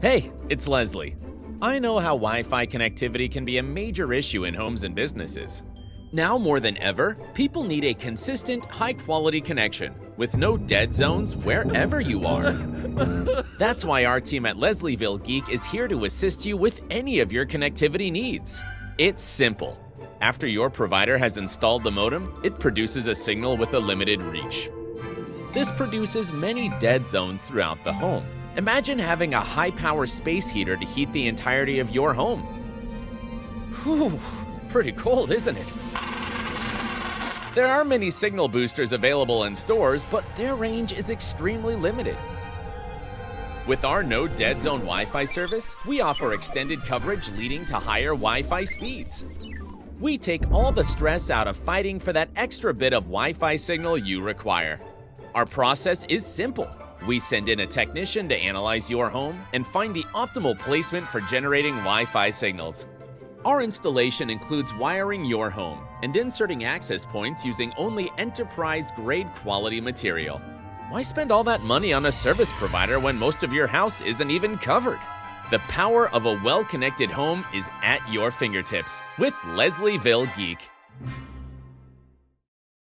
Hey, it's Leslie. I know how Wi-Fi connectivity can be a major issue in homes and businesses. Now more than ever, people need a consistent, high-quality connection with no dead zones wherever you are. That's why our team at Leslieville Geek is here to assist you with any of your connectivity needs. It's simple. After your provider has installed the modem, it produces a signal with a limited reach. This produces many dead zones throughout the home. Imagine having a high-power space heater to heat the entirety of your home. Whew, pretty cold, isn't it? There are many signal boosters available in stores, but their range is extremely limited. With our no dead zone Wi-Fi service, we offer extended coverage leading to higher Wi-Fi speeds. We take all the stress out of fighting for that extra bit of Wi-Fi signal you require. Our process is simple. We send in a technician to analyze your home and find the optimal placement for generating Wi-Fi signals. Our installation includes wiring your home and inserting access points using only enterprise-grade quality material. Why spend all that money on a service provider when most of your house isn't even covered? The power of a well-connected home is at your fingertips with Leslieville Geek.